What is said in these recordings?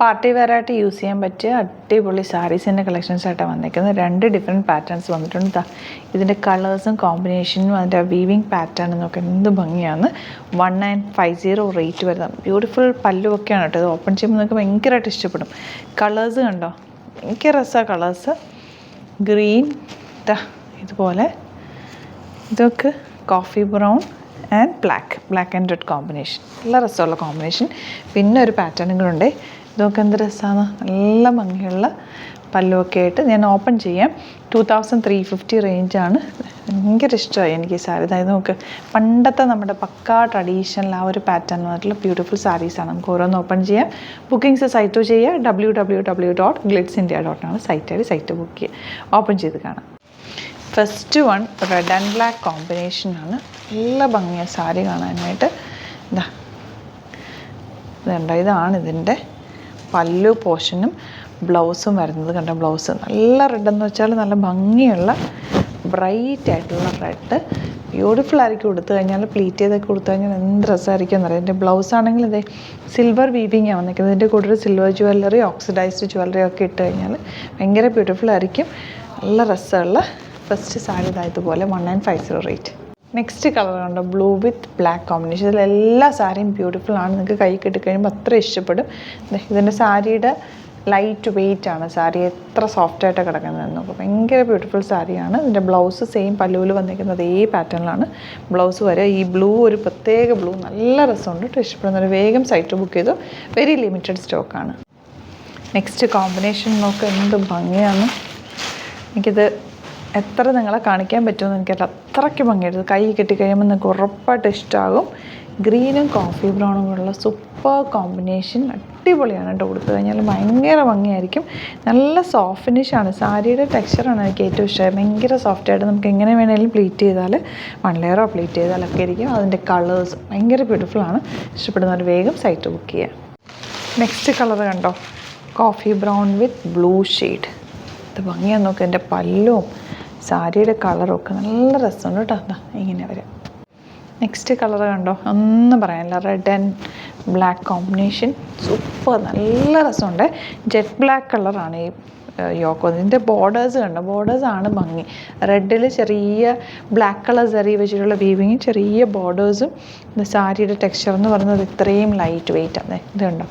Party വെയറായിട്ട് use ചെയ്യാൻ പറ്റിയ അടിപൊളി സാരീസിൻ്റെ കളക്ഷൻസ് ആയിട്ടാണ് വന്നിരിക്കുന്നത്. 2 ഡിഫറെൻറ്റ് പാറ്റേൺസ് വന്നിട്ടുണ്ട്. ഇതിൻ്റെ കളേഴ്സും കോമ്പിനേഷനും അതിൻ്റെ വീവിങ് പാറ്റേൺ എന്നൊക്കെ എന്ത് ഭംഗിയാണ്. 1950 റേറ്റ് വരുന്നത്. ബ്യൂട്ടിഫുൾ പല്ലുമൊക്കെയാണ് കേട്ടോ. ഇത് ഓപ്പൺ ചെയ്യുമ്പോൾ നിങ്ങൾക്ക് ഭയങ്കരമായിട്ട് ഇഷ്ടപ്പെടും. കളേഴ്സ് കണ്ടോ, ഭയങ്കര രസമാണ് കളേഴ്സ്. ഗ്രീൻ ഇതുപോലെ, ഇതൊക്കെ coffee brown and black and red combination. നല്ല രസമുള്ള കോമ്പിനേഷൻ. പിന്നെ ഒരു പാറ്റേണും കൂടെ ഉണ്ട്. ഇതൊക്കെ എന്ത് രസമാണ്, നല്ല ഭംഗിയുള്ള പല്ലുമൊക്കെ ആയിട്ട്. ഞാൻ ഓപ്പൺ ചെയ്യാം. 2350 റേഞ്ചാണ്. ഭയങ്കര ഇഷ്ടമായി എനിക്ക് ഈ സാരി. അതായത് നമുക്ക് പണ്ടത്തെ നമ്മുടെ പക്കാ ട്രഡീഷണൽ ആ ഒരു പാറ്റേൺ വന്നിട്ടുള്ള ബ്യൂട്ടിഫുൾ സാരീസാണ്. നമുക്ക് ഓരോന്ന് ഓപ്പൺ ചെയ്യാം. ബുക്കിംഗ്സ് സൈറ്റ് ചെയ്യുക. www.glitzindia.com സൈറ്റ് ബുക്ക് ചെയ്യുക. ഓപ്പൺ ചെയ്ത് കാണാം. First one red and black കോമ്പിനേഷനാണ്. നല്ല ഭംഗിയാണ് സാരി കാണാനായിട്ട്. ഇതുണ്ടോ, ഇതാണ് ഇതിൻ്റെ പല്ലു പോർഷനും ബ്ലൗസും വരുന്നത്. കണ്ട ബ്ലൗസ് നല്ല റെഡെന്ന് വെച്ചാൽ നല്ല ഭംഗിയുള്ള ബ്രൈറ്റ് ആയിട്ടുള്ള റെഡ്. ബ്യൂട്ടിഫുൾ ആയിരിക്കും കൊടുത്തു കഴിഞ്ഞാൽ. പ്ലീറ്റ് ചെയ്തൊക്കെ കൊടുത്തു കഴിഞ്ഞാൽ എന്ത് രസമായിരിക്കും എന്നറിയാം. ഇതിൻ്റെ ബ്ലൗസ് ആണെങ്കിൽ ഇതേ സിൽവർ വീവിങ്ങാണ് വന്നിരിക്കുന്നത്. ഇതിൻ്റെ കൂടെ ഒരു സിൽവർ ജ്വല്ലറി, ഓക്സിഡൈസ്ഡ് ജ്വല്ലറി ഒക്കെ ഇട്ട് കഴിഞ്ഞാൽ ഭയങ്കര ബ്യൂട്ടിഫുൾ ആയിരിക്കും. നല്ല രസമുള്ള ഫസ്റ്റ് സാരി ഇതുപോലെ 1950 റേറ്റ്. നെക്സ്റ്റ് കളർ കണ്ടോ, ബ്ലൂ വിത്ത് ബ്ലാക്ക് കോമ്പിനേഷൻ. ഇതിലെല്ലാ സാരിയും ബ്യൂട്ടിഫുൾ ആണ്. നിങ്ങൾക്ക് കൈ കിട്ടിക്കഴിയുമ്പോൾ അത്ര ഇഷ്ടപ്പെടും. ഇതിൻ്റെ സാരിയുടെ ലൈറ്റ് വെയിറ്റ് ആണ്. സാരി എത്ര സോഫ്റ്റായിട്ട് കിടക്കുന്നതെന്ന് നോക്കും. ഭയങ്കര ബ്യൂട്ടിഫുൾ സാരിയാണ്. ഇതിൻ്റെ ബ്ലൗസ് സെയിം പല്ലുവിൽ വന്നിരിക്കുന്നത് അതേ പാറ്റേണിലാണ് ബ്ലൗസ് വരെ. ഈ ബ്ലൂ ഒരു പ്രത്യേക ബ്ലൂ നല്ല രസമുണ്ട് കേട്ടോ. ഇഷ്ടപ്പെടുന്നവർ വേഗം സൈറ്റ് ബുക്ക് ചെയ്തു. വെരി ലിമിറ്റഡ് സ്റ്റോക്കാണ്. നെക്സ്റ്റ് കോമ്പിനേഷൻ നോക്കുക, എന്ത് ഭംഗിയാണ്. എനിക്കിത് എത്ര നിങ്ങളെ കാണിക്കാൻ പറ്റുമെന്ന് എനിക്കറിയില്ല, അത്രയ്ക്ക് ഭംഗിയായിട്ട്. കൈ കെട്ടിക്കഴിയുമ്പോൾ നിങ്ങൾക്ക് ഉറപ്പായിട്ട് ഇഷ്ടമാകും. ഗ്രീനും കോഫി ബ്രൗണും കൂടെയുള്ള സൂപ്പർ കോമ്പിനേഷൻ. അടിപൊളിയാണ് കേട്ടോ. കൊടുത്തു കഴിഞ്ഞാൽ ഭയങ്കര ഭംഗിയായിരിക്കും. നല്ല സോഫ്റ്റ് ഫിനിഷാണ്. സാരിയുടെ ടെക്സ്ചറാണ് എനിക്ക് ഏറ്റവും ഇഷ്ടമായി. ഭയങ്കര സോഫ്റ്റായിട്ട് നമുക്ക് എങ്ങനെ വേണമെങ്കിലും പ്ലീറ്റ് ചെയ്താൽ, 1 ലെയറോ പ്ലീറ്റ് ചെയ്താലൊക്കെ ഇരിക്കും. അതിൻ്റെ കളേഴ്സ് ഭയങ്കര ബ്യൂട്ടിഫുള്ളാണ്. ഇഷ്ടപ്പെടുന്നവർ വേഗം സൈറ്റ് ബുക്ക് ചെയ്യുക. നെക്സ്റ്റ് കളർ കണ്ടോ, കോഫി ബ്രൗൺ വിത്ത് ബ്ലൂ ഷെയ്ഡ്. ഇത് ഭംഗിയാന്ന് നോക്കുക. എൻ്റെ പല്ലും സാരിയുടെ കളറൊക്കെ നല്ല രസമുണ്ട് കേട്ടോ. ഇങ്ങനെ വരും. നെക്സ്റ്റ് കളർ കണ്ടോ, ഒന്നും പറയാനില്ല. Red and black combination super, നല്ല രസമുണ്ട്. ജെറ്റ് ബ്ലാക്ക് കളറാണ് ഈ യോക്കോ. ഇതിൻ്റെ ബോർഡേഴ്സ് കണ്ടോ, ബോർഡേഴ്സാണ് ഭംഗി. റെഡിൽ ചെറിയ ബ്ലാക്ക് കളർ സെറി വെച്ചിട്ടുള്ള വീവിങ്ങും ചെറിയ ബോർഡേഴ്സും. സാരിയുടെ ടെക്സ്ചർ എന്ന് പറയുന്നത് ഇത്രയും ലൈറ്റ് വെയിറ്റ് ആണ്. ഇത് കണ്ടോ,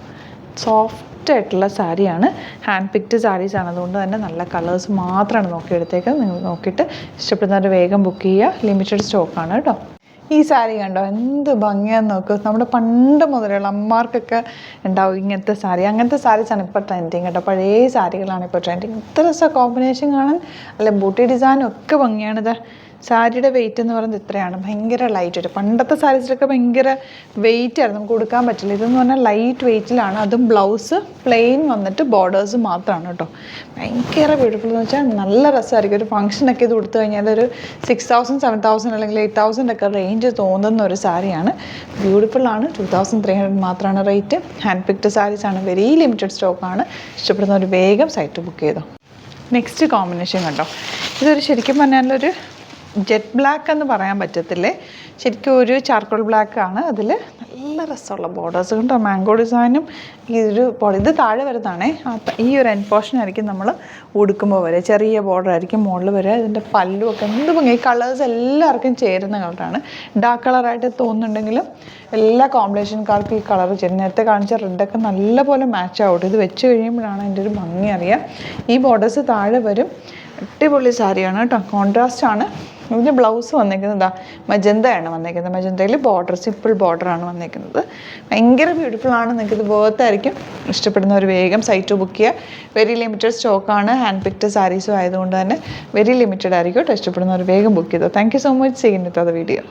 സോഫ്റ്റ് ആയിട്ടുള്ള സാരിയാണ്. ഹാൻഡ് പിക്ഡ് സാരീസാണ്. അതുകൊണ്ട് തന്നെ നല്ല കളേഴ്സ് മാത്രമാണ് നോക്കിയെടുത്തേക്ക്. നിങ്ങൾ നോക്കിയിട്ട് ഇഷ്ടപ്പെടുന്നവർ വേഗം ബുക്ക് ചെയ്യുക. ലിമിറ്റഡ് സ്റ്റോക്കാണ് കേട്ടോ. ഈ സാരി കണ്ടോ, എന്ത് ഭംഗിയാന്ന് നോക്കുക. നമ്മുടെ പണ്ട് മുതലുള്ള അമ്മമാർക്കൊക്കെ ഉണ്ടാവും ഇങ്ങനത്തെ സാരി. അങ്ങനത്തെ സാരീസാണ് ഇപ്പോൾ ട്രെൻഡിങ് കേട്ടോ. പഴയ സാരികളാണ് ഇപ്പോൾ ട്രെൻഡിങ്. ഇത്ര രസം കോമ്പിനേഷൻ കാണാൻ. അല്ല ബൂട്ടി ഡിസൈനും ഒക്കെ ഭംഗിയാണിത്. സാരിയുടെ വെയിറ്റ് എന്ന് പറയുന്നത് ഇത്രയാണ്. ഭയങ്കര ലൈറ്റ് വെയിറ്റ്. പണ്ടത്തെ സാരീസിലൊക്കെ ഭയങ്കര വെയിറ്റ് ആയിരുന്നു, നമുക്ക് കൊടുക്കാൻ പറ്റില്ല. ഇതെന്ന് പറഞ്ഞാൽ ലൈറ്റ് വെയിറ്റിലാണ്. അതും ബ്ലൗസ് പ്ലെയിൻ വന്നിട്ട് ബോർഡേഴ്സ് മാത്രമാണ് കേട്ടോ. ഭയങ്കര ബ്യൂട്ടിഫുൾ എന്ന് വെച്ചാൽ നല്ല രസമായിരിക്കും. ഒരു ഫംഗ്ഷനൊക്കെ ഇത് കൊടുത്തു കഴിഞ്ഞാൽ ഒരു 6000 7000 അല്ലെങ്കിൽ 8000 ഒക്കെ റേഞ്ച് തോന്നുന്ന ഒരു സാരിയാണ്. ബ്യൂട്ടിഫുള്ളാണ്. 2300 മാത്രമാണ് റേറ്റ്. ഹാൻഡ് പിക്ഡ് സാരീസാണ്. വെരി ലിമിറ്റഡ് സ്റ്റോക്കാണ്. ഇഷ്ടപ്പെടുന്നവർ വേഗം സൈറ്റ് ബുക്ക് ചെയ്തോ. നെക്സ്റ്റ് കോമ്പിനേഷൻ കണ്ടോ, ഇതൊരു ശരിക്കും പറഞ്ഞാലൊരു ജെറ്റ് ബ്ലാക്ക് എന്ന് പറയാൻ പറ്റത്തില്ലേ, ശരിക്കും ഒരു ചാർക്കോൾ ബ്ലാക്ക് ആണ്. അതിൽ നല്ല രസമുള്ള ബോർഡേഴ്സ് കണ്ടോ. മാംഗോ ഡിസൈനും ഇത് താഴെ വരുന്നതാണേ. ഈ ഒരു എൻഡ് പോർഷൻ ആയിരിക്കും നമ്മൾ ഉടുക്കുമ്പോൾ വരെ. ചെറിയ ബോർഡർ ആയിരിക്കും മുകളിൽ വരെ. ഇതിൻ്റെ പല്ലുമൊക്കെ എന്ത് ഭംഗി. ഈ കളേഴ്സ് എല്ലാവർക്കും ചേരുന്ന കളറാണ്. ഡാർക്ക് കളറായിട്ട് തോന്നുന്നുണ്ടെങ്കിലും എല്ലാ കോമ്പിനേഷൻകാർക്കും ഈ കളർ ചേരും. നേരത്തെ കാണിച്ച റെഡൊക്കെ നല്ലപോലെ മാച്ച് ആവും. ഇത് വെച്ച് കഴിയുമ്പോഴാണ് അതിൻ്റെ ഒരു ഭംഗി അറിയാം. ഈ ബോർഡേഴ്സ് താഴെ വരും. അടിപൊളി സാരിയാണ് കേട്ടോ. കോൺട്രാസ്റ്റ് ആണ്. ഇതിൻ്റെ ബ്ലൗസ് വന്നിരിക്കുന്നത് മജന്തയാണ് വന്നിരിക്കുന്നത്. മജന്തയിൽ ബോർഡർ, സിമ്പിൾ ബോർഡറാണ് വന്നിരിക്കുന്നത്. ഭയങ്കര ബ്യൂട്ടിഫുൾ ആണ്. നിങ്ങൾക്കിത് വേർത്തായിരിക്കും. ഇഷ്ടപ്പെടുന്നവർ വേഗം സൈറ്റ് ബുക്ക് ചെയ്യുക. വെരി ലിമിറ്റഡ് സ്റ്റോക്കാണ്. ഹാൻഡ് പിക്ഡ് സാരീസും ആയതുകൊണ്ട് തന്നെ വെരി ലിമിറ്റഡ് ആയിരിക്കും കേട്ടോ. ഇഷ്ടപ്പെടുന്നവർ വേഗം ബുക്ക് ചെയ്തോ. Thank you so much. ചെയ്യുന്നത് വീഡിയോ.